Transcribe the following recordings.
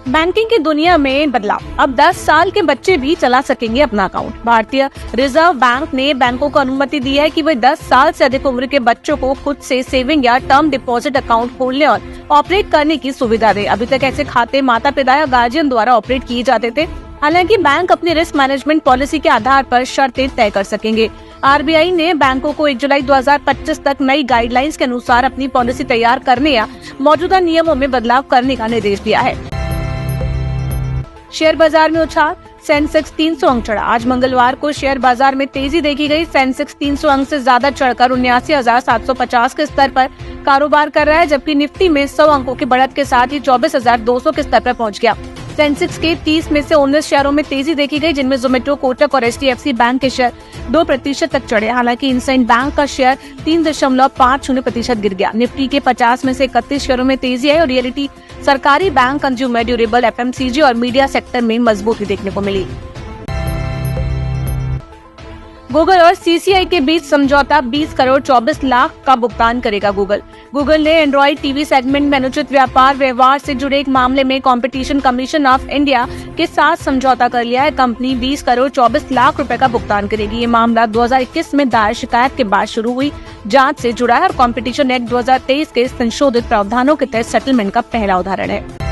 Banking की दुनिया में बदलाव। अब 10 साल के बच्चे भी चला सकेंगे अपना अकाउंट। भारतीय रिजर्व बैंक ने बैंकों को अनुमति दी है कि वे 10 साल से अधिक उम्र के बच्चों को खुद से सेविंग या टर्म डिपॉजिट अकाउंट खोलने और ऑपरेट करने की सुविधा दे। अभी तक ऐसे खाते माता पिता या गार्जियन द्वारा ऑपरेट किए जाते थे। हालांकि बैंक अपनी रिस्क मैनेजमेंट पॉलिसी के आधार पर शर्तें तय कर सकेंगे। आरबीआई ने बैंकों को 1 जुलाई 2025 तक नई गाइडलाइंस के अनुसार अपनी पॉलिसी तैयार करने या मौजूदा नियमों में बदलाव करने का निर्देश दिया है। शेयर बाजार में उछाल। सेंसेक्स 300 अंक चढ़ा। आज मंगलवार को शेयर बाजार में तेजी देखी गई। सेंसेक्स 300 अंक से ज्यादा चढ़कर 79,750 के स्तर पर कारोबार कर रहा है, जबकि निफ्टी में 100 अंकों की बढ़त के साथ ही 24,200 के स्तर पर पहुंच गया। सेंसेक्स के 30 में से 19 शेयरों में तेजी देखी गई, जिनमें जोमेटो, कोटक और एचडीएफसी बैंक के शेयर 2% तक चढ़े। हालांकि इंडसइंड बैंक का शेयर 3.50% गिर गया। निफ्टी के 50 में से 31 शेयरों में तेजी है और रियलिटी, सरकारी बैंक, कंज्यूमर ड्यूरेबल, एफएमसीजी और मीडिया सेक्टर में मजबूती देखने को मिली। गूगल और सीसीआई के बीच समझौता। 20 करोड़ 24 लाख का भुगतान करेगा गूगल ने एंड्रॉइड टीवी सेगमेंट में अनुचित व्यापार व्यवहार से जुड़े एक मामले में कंपटीशन कमीशन ऑफ इंडिया के साथ समझौता कर लिया है। कंपनी 20 करोड़ 24 लाख रुपए का भुगतान करेगी। ये मामला 2021 में दायर शिकायत के बाद शुरू हुई जांच से जुड़ा है और कंपटीशन एक्ट 2023 के संशोधित प्रावधानों के तहत सेटलमेंट का पहला उदाहरण है।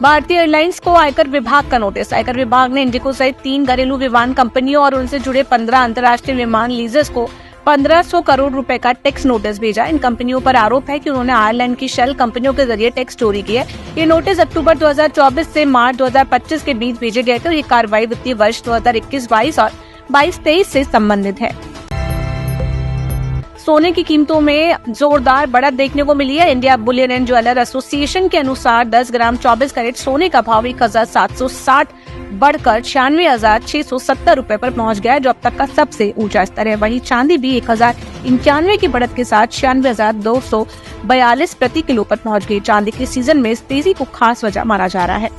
भारतीय एयरलाइंस को आयकर विभाग का नोटिस। आयकर विभाग ने इंडिगो सहित 3 घरेलू विमान कंपनियों और उनसे जुड़े 15 अंतर्राष्ट्रीय विमान लीजर्स को 1500 करोड़ रुपए का टैक्स नोटिस भेजा। इन कंपनियों पर आरोप है कि उन्होंने आयरलैंड की शेल कंपनियों के जरिए टैक्स चोरी की है। ये नोटिस अक्टूबर 2024 से मार्च 2025 के बीच भेजे गए थे और ये कार्रवाई वित्तीय वर्ष 2021-22 और 22-23 से संबंधित है। सोने की कीमतों में जोरदार बढ़त देखने को मिली है। India Boolean and jeweller association के अनुसार 10 ग्राम 24 कैरेट सोने का भाव 1,760 बढ़कर 96,670 रुपए पर पहुंच गया है, जो अब तक का सबसे ऊंचा स्तर है। वहीं चांदी भी 1,091 की बढ़त के साथ 96,242 प्रति किलो पर पहुंच गई। चांदी के सीजन में इस तेजी को खास वजह माना जा रहा है।